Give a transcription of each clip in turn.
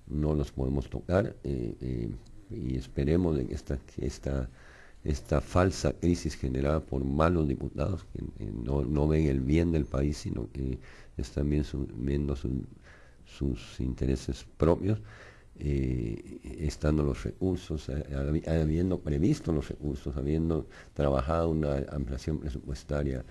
no los podemos tocar, y esperemos de que esta falsa crisis generada por malos diputados que no ven el bien del país, sino que están viendo sus intereses propios, estando los recursos, habiendo previsto los recursos, habiendo trabajado una ampliación presupuestaria,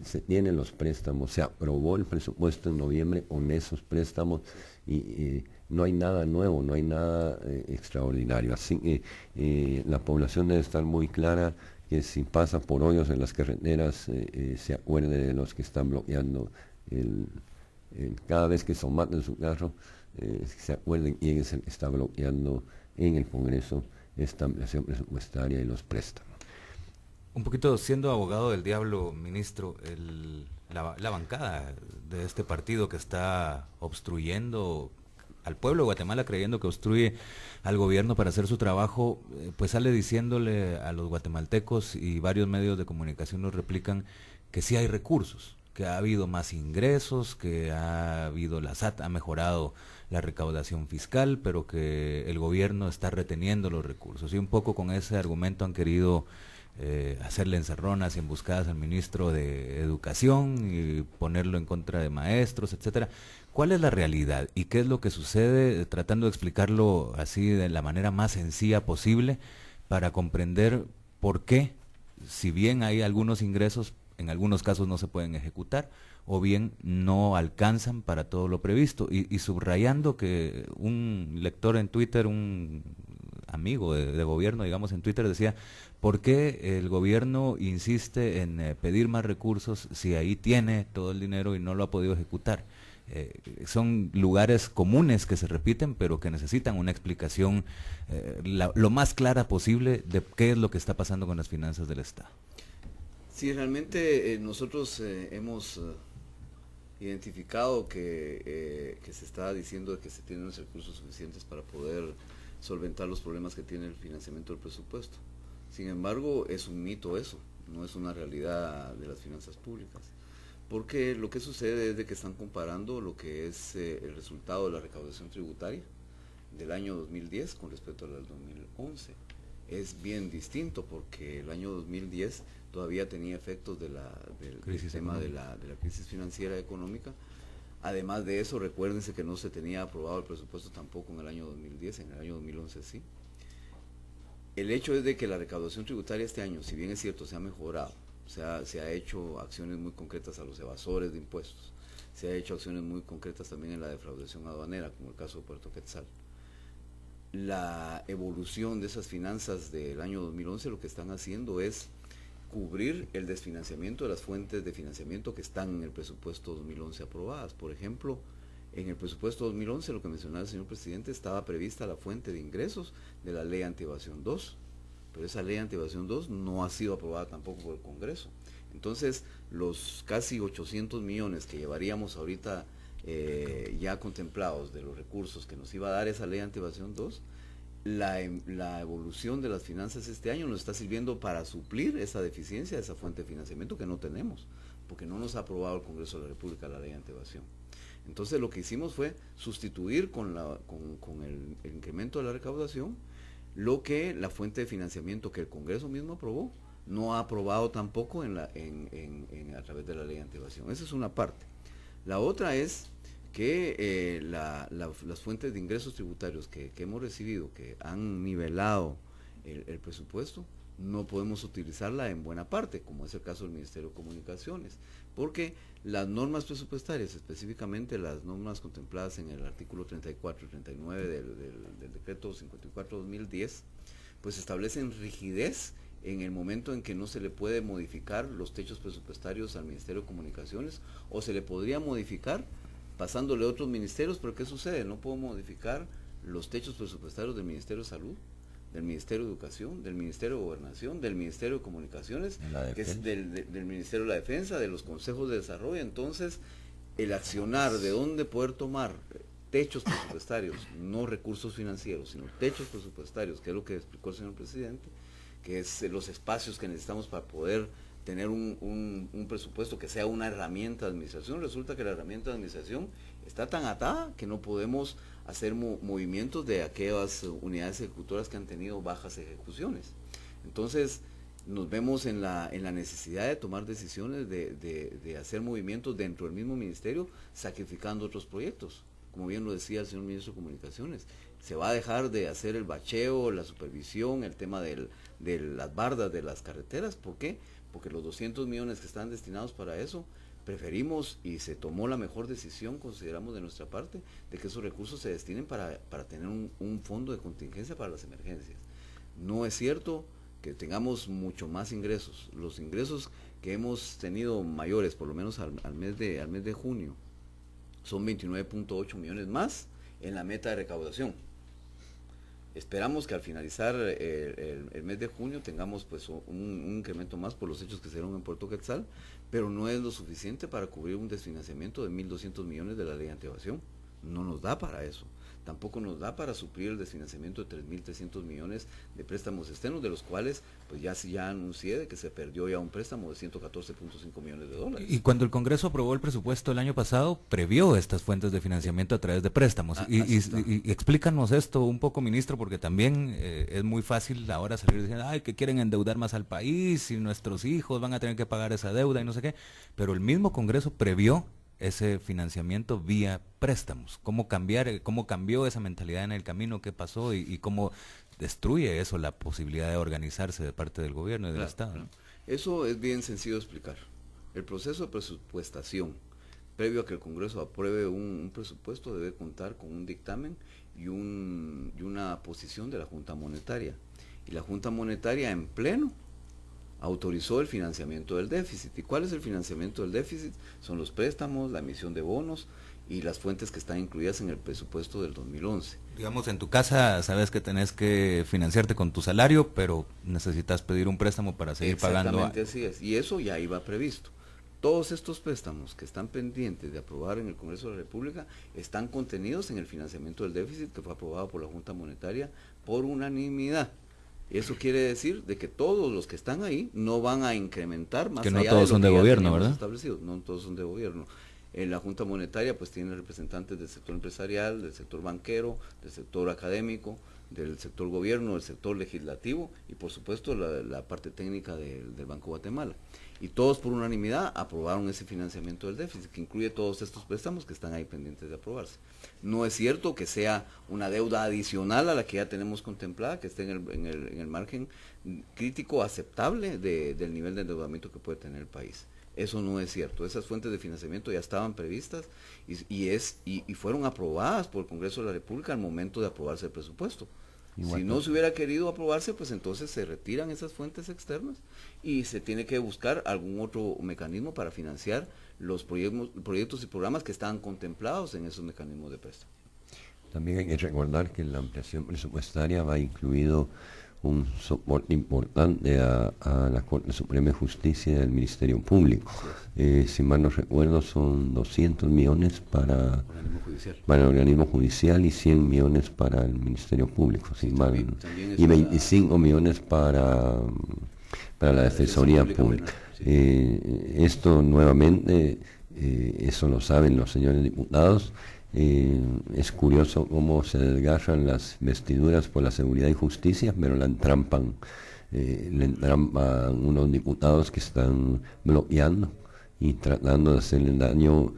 se tienen los préstamos, se aprobó el presupuesto en noviembre con esos préstamos y no hay nada nuevo, no hay nada extraordinario. Así que la población debe estar muy clara que si pasa por hoyos en las carreteras, se acuerde de los que están bloqueando cada vez que somaten su carro, se acuerden quién es el que está bloqueando en el Congreso esta ampliación presupuestaria y los préstamos. Un poquito siendo abogado del diablo, ministro, la bancada de este partido que está obstruyendo al pueblo de Guatemala, creyendo que obstruye al gobierno para hacer su trabajo, pues sale diciéndole a los guatemaltecos, y varios medios de comunicación nos replican, que sí hay recursos, que ha habido más ingresos, que la SAT ha mejorado la recaudación fiscal, pero que el gobierno está reteniendo los recursos. Y un poco con ese argumento han querido hacerle encerronas y emboscadas al ministro de Educación y ponerlo en contra de maestros, etcétera. ¿Cuál es la realidad y qué es lo que sucede? Tratando de explicarlo así de la manera más sencilla posible para comprender por qué, si bien hay algunos ingresos, en algunos casos no se pueden ejecutar o bien no alcanzan para todo lo previsto. Y subrayando que un lector en Twitter, un amigo de gobierno, digamos, en Twitter decía, ¿por qué el gobierno insiste en pedir más recursos si ahí tiene todo el dinero y no lo ha podido ejecutar? Son lugares comunes que se repiten, pero que necesitan una explicación lo más clara posible de qué es lo que está pasando con las finanzas del Estado. Sí, realmente nosotros hemos identificado que se está diciendo que se tienen los recursos suficientes para poder solventar los problemas que tiene el financiamiento del presupuesto. Sin embargo, es un mito eso, no es una realidad de las finanzas públicas. Porque lo que sucede es de que están comparando lo que es el resultado de la recaudación tributaria del año 2010 con respecto al 2011. Es bien distinto porque el año 2010 todavía tenía efectos del tema de la crisis financiera económica. Además de eso, recuérdense que no se tenía aprobado el presupuesto tampoco en el año 2010, en el año 2011 sí. El hecho es de que la recaudación tributaria este año, si bien es cierto, se ha mejorado, se ha hecho acciones muy concretas a los evasores de impuestos, se ha hecho acciones muy concretas también en la defraudación aduanera, como el caso de Puerto Quetzal. La evolución de esas finanzas del año 2011 lo que están haciendo es cubrir el desfinanciamiento de las fuentes de financiamiento que están en el presupuesto 2011 aprobadas. Por ejemplo, en el presupuesto 2011, lo que mencionaba el señor presidente, estaba prevista la fuente de ingresos de la ley antievasión 2, pero esa ley antievasión 2 no ha sido aprobada tampoco por el Congreso. Entonces, los casi 800 millones que llevaríamos ahorita ya contemplados de los recursos que nos iba a dar esa ley antievasión 2, la evolución de las finanzas este año nos está sirviendo para suplir esa deficiencia, esa fuente de financiamiento que no tenemos, porque no nos ha aprobado el Congreso de la República la ley antievasión. Entonces lo que hicimos fue sustituir con el incremento de la recaudación lo que la fuente de financiamiento que el Congreso mismo aprobó no ha aprobado tampoco a través de la ley antievasión. Esa es una parte. La otra es que las fuentes de ingresos tributarios que hemos recibido, que han nivelado el presupuesto, no podemos utilizarla en buena parte, como es el caso del Ministerio de Comunicaciones, porque las normas presupuestarias, específicamente las normas contempladas en el artículo 34 y 39 del decreto 54/2010, pues establecen rigidez en el momento en que no se le puede modificar los techos presupuestarios al Ministerio de Comunicaciones, o se le podría modificar pasándole a otros ministerios, pero ¿qué sucede? No puedo modificar los techos presupuestarios del Ministerio de Salud, del Ministerio de Educación, del Ministerio de Gobernación, del Ministerio de Comunicaciones, que es del Ministerio de la Defensa, de los consejos de desarrollo. Entonces, el accionar de dónde poder tomar techos presupuestarios, no recursos financieros, sino techos presupuestarios, que es lo que explicó el señor presidente, que es los espacios que necesitamos para poder tener un presupuesto que sea una herramienta de administración. Resulta que la herramienta de administración está tan atada que no podemos hacer movimientos de aquellas unidades ejecutoras que han tenido bajas ejecuciones. Entonces, nos vemos en la necesidad de tomar decisiones, de hacer movimientos dentro del mismo ministerio, sacrificando otros proyectos. Como bien lo decía el señor ministro de Comunicaciones, se va a dejar de hacer el bacheo, la supervisión, el tema de las bardas de las carreteras. ¿Por qué? Porque los 200 millones que están destinados para eso, preferimos, y se tomó la mejor decisión, consideramos de nuestra parte, de que esos recursos se destinen para tener un fondo de contingencia para las emergencias. No es cierto que tengamos mucho más ingresos. Los ingresos que hemos tenido mayores, por lo menos al mes de junio, son 29.8 millones más en la meta de recaudación. Esperamos que al finalizar el mes de junio tengamos pues un incremento más por los hechos que se dieron en Puerto Quetzal, pero no es lo suficiente para cubrir un desfinanciamiento de 1.200 millones de la ley antievasión. No nos da para eso. Tampoco nos da para suplir el desfinanciamiento de 3.300 millones de préstamos externos, de los cuales pues ya anuncié de que se perdió ya un préstamo de 114.5 millones de dólares. Y cuando el Congreso aprobó el presupuesto el año pasado, previó estas fuentes de financiamiento a través de préstamos. Y explícanos esto un poco, ministro, porque también es muy fácil ahora salir diciendo, ay, que quieren endeudar más al país y nuestros hijos van a tener que pagar esa deuda y no sé qué. Pero el mismo Congreso previó ese financiamiento vía préstamos. ¿Cómo cambió esa mentalidad en el camino? ¿Qué pasó? Y cómo destruye eso la posibilidad de organizarse de parte del gobierno y del Estado, ¿no? Eso es bien sencillo de explicar. El proceso de presupuestación, previo a que el Congreso apruebe un presupuesto, debe contar con un dictamen y una posición de la Junta Monetaria. Y la Junta Monetaria en pleno autorizó el financiamiento del déficit. ¿Y cuál es el financiamiento del déficit? Son los préstamos, la emisión de bonos y las fuentes que están incluidas en el presupuesto del 2011. Digamos, en tu casa sabes que tenés que financiarte con tu salario, pero necesitas pedir un préstamo para seguir pagando. Exactamente así es, y eso ya iba previsto. Todos estos préstamos que están pendientes de aprobar en el Congreso de la República están contenidos en el financiamiento del déficit que fue aprobado por la Junta Monetaria por unanimidad. Eso quiere decir de que todos los que están ahí no van a incrementar más allá de lo que no todos son de gobierno, ¿verdad? Establecido. No todos son de gobierno. La Junta Monetaria pues tiene representantes del sector empresarial, del sector banquero, del sector académico, del sector gobierno, del sector legislativo y por supuesto la parte técnica del Banco Guatemala. Y todos por unanimidad aprobaron ese financiamiento del déficit, que incluye todos estos préstamos que están ahí pendientes de aprobarse. No es cierto que sea una deuda adicional a la que ya tenemos contemplada, que esté en el margen crítico aceptable del nivel de endeudamiento que puede tener el país. Eso no es cierto. Esas fuentes de financiamiento ya estaban previstas y fueron aprobadas por el Congreso de la República al momento de aprobarse el presupuesto. Igual, si no se hubiera querido aprobarse, pues entonces se retiran esas fuentes externas y se tiene que buscar algún otro mecanismo para financiar los proyectos y programas que estaban contemplados en esos mecanismos de préstamo. También hay que recordar que la ampliación presupuestaria va incluido un soporte importante a la Corte Suprema de Justicia y al Ministerio Público. Si mal no recuerdo, son 200 millones para el organismo judicial y 100 millones para el Ministerio Público, y 25 millones para la Defensoría Pública. Esto nuevamente, eso lo saben los señores diputados. Es curioso cómo se desgarran las vestiduras por la seguridad y justicia, pero le entrampan unos diputados que están bloqueando y tratando de hacerle daño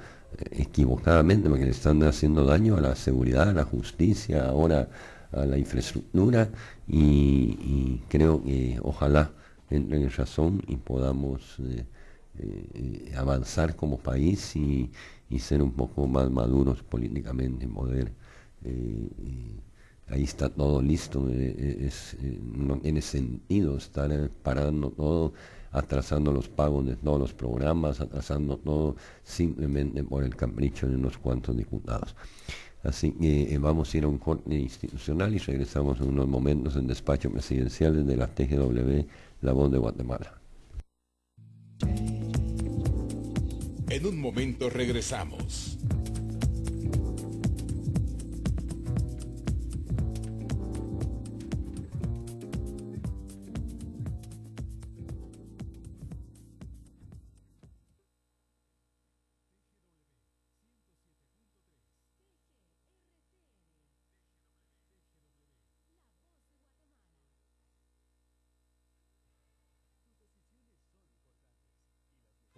equivocadamente, porque le están haciendo daño a la seguridad, a la justicia, ahora a la infraestructura, y creo que ojalá entren en razón y podamos avanzar como país y ser un poco más maduros políticamente, poder ahí está todo listo, no tiene sentido estar parando todo, atrasando los pagos de todos los programas, atrasando todo simplemente por el capricho de unos cuantos diputados. Así que vamos a ir a un corte institucional y regresamos en unos momentos en despacho presidencial desde la TGW, La Voz de Guatemala. En un momento regresamos.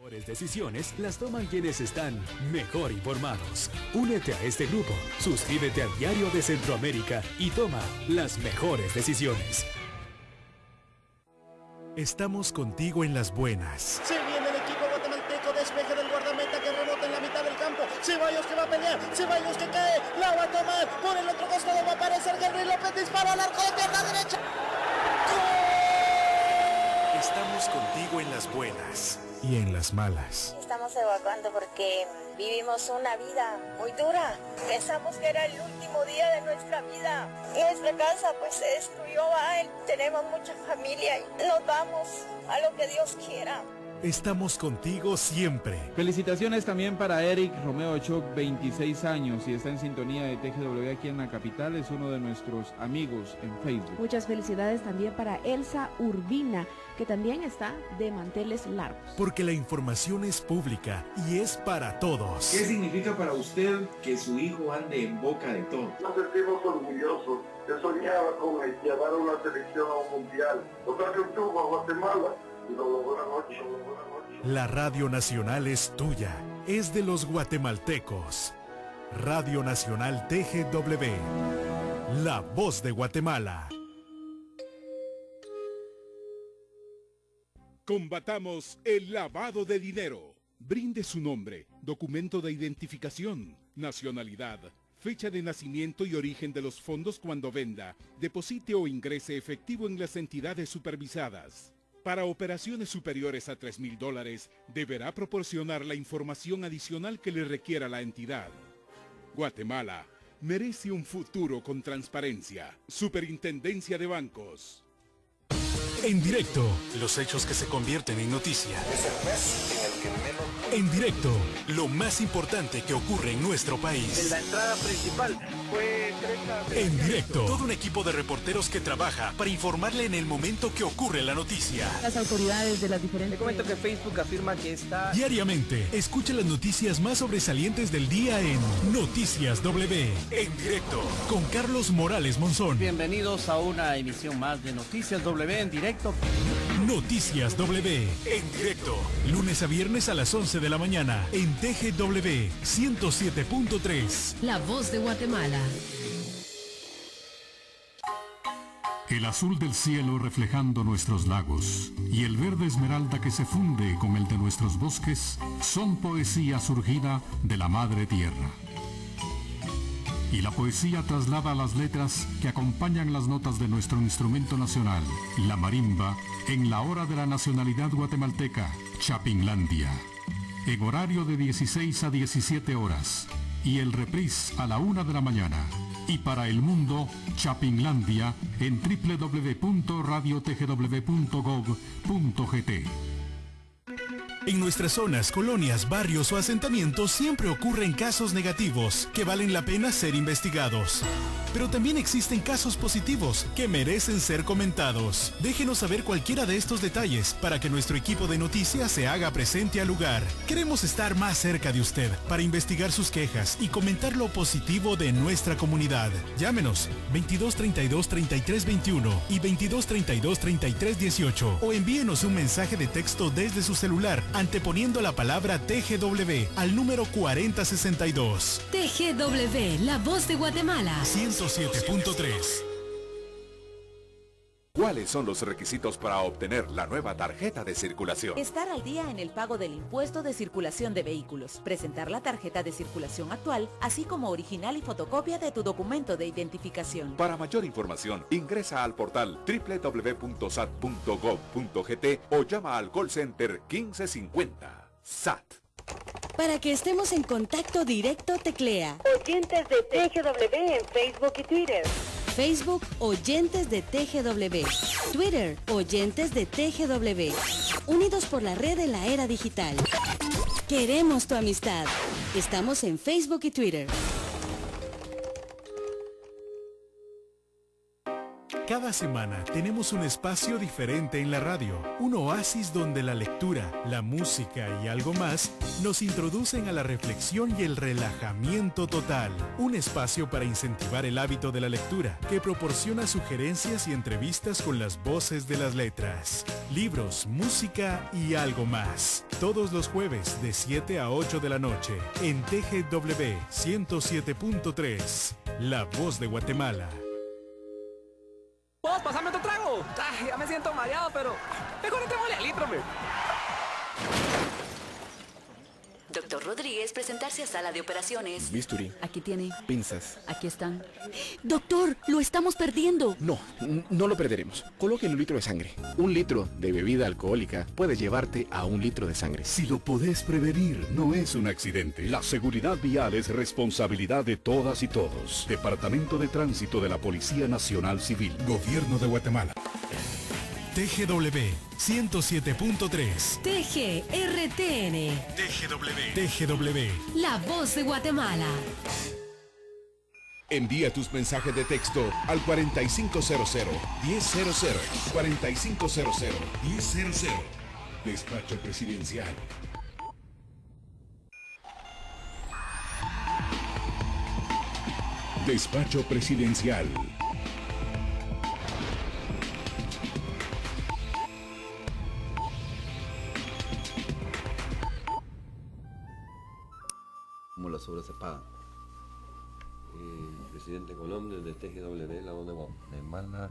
Mejores decisiones las toman quienes están mejor informados. Únete a este grupo, suscríbete al Diario de Centroamérica y toma las mejores decisiones. Estamos contigo en las buenas. Se viene el equipo guatemalteco, despeje del guardameta que rebota en la mitad del campo. Ceballos que va a pelear, Ceballos que cae, la va a tomar. Por el otro costado va a aparecer Henry López, dispara al arco de pierna derecha. ¡Gol! Estamos contigo en las buenas y en las malas. Estamos evacuando porque vivimos una vida muy dura. Pensamos que era el último día de nuestra vida. Nuestra casa pues se destruyó, tenemos mucha familia y nos vamos a lo que Dios quiera. Estamos contigo siempre. Felicitaciones también para Eric Romeo Ochoa, 26 años y está en sintonía de TGW aquí en la capital, es uno de nuestros amigos en Facebook. Muchas felicidades también para Elsa Urbina, que también está de manteles largos. Porque la información es pública y es para todos. ¿Qué significa para usted que su hijo ande en boca de todos? Nos sentimos orgullosos. Yo soñaba con llevar una selección a un mundial. O sea que obtuvo a Guatemala. La Radio Nacional es tuya, es de los guatemaltecos. Radio Nacional TGW, la voz de Guatemala. Combatamos el lavado de dinero. Brinde su nombre, documento de identificación, nacionalidad, fecha de nacimiento y origen de los fondos cuando venda, deposite o ingrese efectivo en las entidades supervisadas. Para operaciones superiores a $3,000, deberá proporcionar la información adicional que le requiera la entidad. Guatemala merece un futuro con transparencia. Superintendencia de Bancos. En directo, los hechos que se convierten en noticia. En directo, lo más importante que ocurre en nuestro país. En la entrada principal fue En directo, todo un equipo de reporteros que trabaja para informarle en el momento que ocurre la noticia. Las autoridades de las diferentes... Le comento que Facebook afirma que está... Diariamente, escucha las noticias más sobresalientes del día en Noticias W. En directo, con Carlos Morales Monzón. Bienvenidos a una emisión más de Noticias W en directo. Noticias W. En directo, lunes a viernes a las 11 de la mañana en TGW 107.3. La voz de Guatemala. El azul del cielo reflejando nuestros lagos y el verde esmeralda que se funde con el de nuestros bosques son poesía surgida de la madre tierra. Y la poesía traslada las letras que acompañan las notas de nuestro instrumento nacional, la marimba, en la hora de la nacionalidad guatemalteca, Chapinlandia. En horario de 16 a 17 horas y el reprise a la 1 de la mañana. Y para el mundo, Chapinlandia en www.radiotgw.gov.gt. En nuestras zonas, colonias, barrios o asentamientos siempre ocurren casos negativos que valen la pena ser investigados. Pero también existen casos positivos que merecen ser comentados. Déjenos saber cualquiera de estos detalles para que nuestro equipo de noticias se haga presente al lugar. Queremos estar más cerca de usted para investigar sus quejas y comentar lo positivo de nuestra comunidad. Llámenos 2232-3321 y 2232-3318 o envíenos un mensaje de texto desde su celular anteponiendo la palabra TGW al número 4062. TGW, la voz de Guatemala. 107.3. ¿Cuáles son los requisitos para obtener la nueva tarjeta de circulación? Estar al día en el pago del impuesto de circulación de vehículos, presentar la tarjeta de circulación actual, así como original y fotocopia de tu documento de identificación. Para mayor información, ingresa al portal www.sat.gov.gt o llama al call center 1550. SAT. Para que estemos en contacto directo, teclea Oyentes de TGW en Facebook y Twitter. Facebook, Oyentes de TGW. Twitter, Oyentes de TGW. Unidos por la red de la era digital. Queremos tu amistad. Estamos en Facebook y Twitter. Cada semana tenemos un espacio diferente en la radio, un oasis donde la lectura, la música y algo más nos introducen a la reflexión y el relajamiento total. Un espacio para incentivar el hábito de la lectura, que proporciona sugerencias y entrevistas con las voces de las letras, libros, música y algo más. Todos los jueves de 7 a 8 de la noche en TGW 107.3, La Voz de Guatemala. Vos, pasame otro trago. Ay, ya me siento mareado, pero mejor entrémosle al litro, hombre. Doctor Rodríguez, presentarse a sala de operaciones. Bisturí. Aquí tiene. Pinzas. Aquí están. Doctor, lo estamos perdiendo. No lo perderemos. Coloque 1 litro de sangre. 1 litro de bebida alcohólica puede llevarte a 1 litro de sangre. Si lo podés prevenir, no es un accidente. La seguridad vial es responsabilidad de todas y todos. Departamento de Tránsito de la Policía Nacional Civil. Gobierno de Guatemala. TGW 107.3. TGRTN. TGW. La Voz de Guatemala. Envía tus mensajes de texto al 4500-1000. 4500-1000. Despacho Presidencial. Despacho Presidencial. ¿Cómo las obras se pagan? Presidente Colón, desde TGW, La Voz de Guatemala,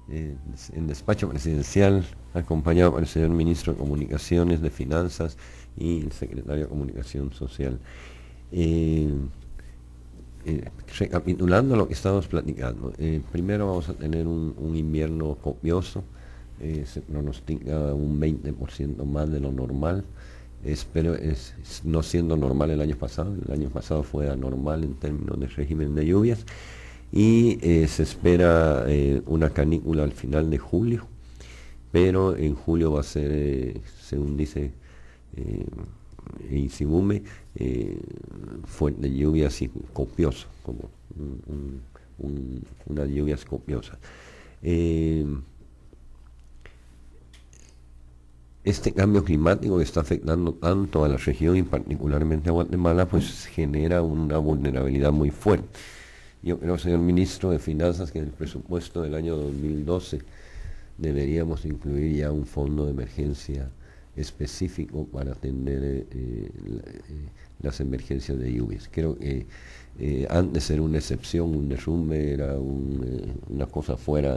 en despacho presidencial, acompañado por el señor Ministro de Comunicaciones, de Finanzas y el Secretario de Comunicación Social. Recapitulando lo que estamos platicando, primero vamos a tener un invierno copioso, se pronostica un 20% más de lo normal. Espero no siendo normal el año pasado fue anormal en términos de régimen de lluvias, y se espera una canícula al final de julio, pero en julio va a ser, según dice Isibume, fuerte lluvias y copioso, como unas lluvias copiosas. Este cambio climático que está afectando tanto a la región y particularmente a Guatemala, pues genera una vulnerabilidad muy fuerte. Yo creo, señor Ministro de Finanzas, que en el presupuesto del año 2012 deberíamos incluir ya un fondo de emergencia específico para atender las emergencias de lluvias. Creo que antes era una excepción, un derrumbe era una cosa fuera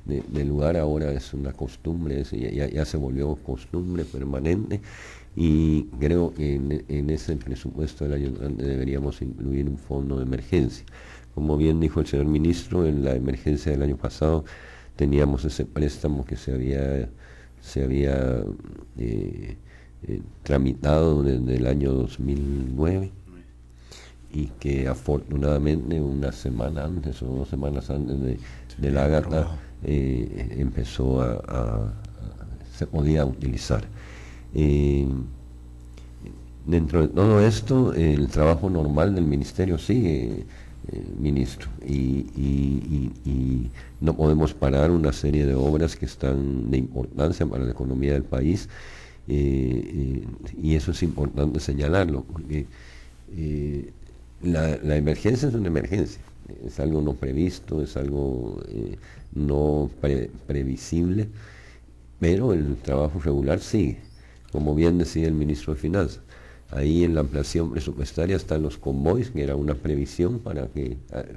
de lugar, ahora es una costumbre, ya se volvió costumbre permanente, y creo que en ese presupuesto del año deberíamos incluir un fondo de emergencia. Como bien dijo el señor Ministro, en la emergencia del año pasado teníamos ese préstamo que se había tramitado desde el año 2009, y que afortunadamente una semana antes o 2 semanas antes de la Ágata empezó se podía utilizar. Dentro de todo esto, el trabajo normal del ministerio sigue, ministro, y no podemos parar una serie de obras que están de importancia para la economía del país, y eso es importante señalarlo, porque la emergencia es una emergencia, es algo no previsto, es algo no previsible, pero el trabajo regular sigue, como bien decía el Ministro de Finanzas. Ahí en la ampliación presupuestaria están los convoys, que era una previsión para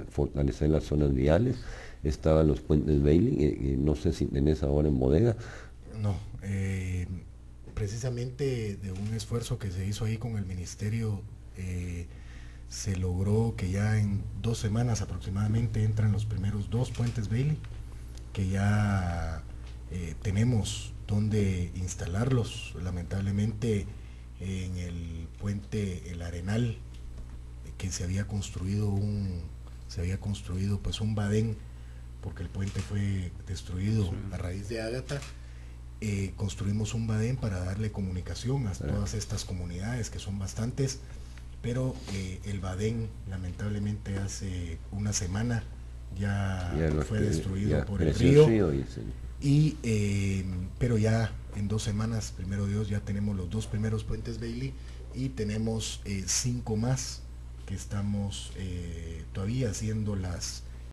fortalecer las zonas viales. Estaban los puentes Bailey, no sé si tenés ahora en bodega. No, precisamente de un esfuerzo que se hizo ahí con el Ministerio, se logró que ya en 2 semanas aproximadamente entran los primeros 2 puentes Bailey, que ya tenemos donde instalarlos. Lamentablemente en el puente El Arenal, que se había construido pues un badén, porque el puente fue destruido a raíz de Ágata. Construimos un badén para darle comunicación a todas estas comunidades, que son bastantes, pero el badén lamentablemente hace una semana ya fue que, destruido ya por el río. Y pero ya en 2 semanas, primero Dios, ya tenemos los 2 primeros puentes Bailey y tenemos 5 más que estamos todavía haciendo las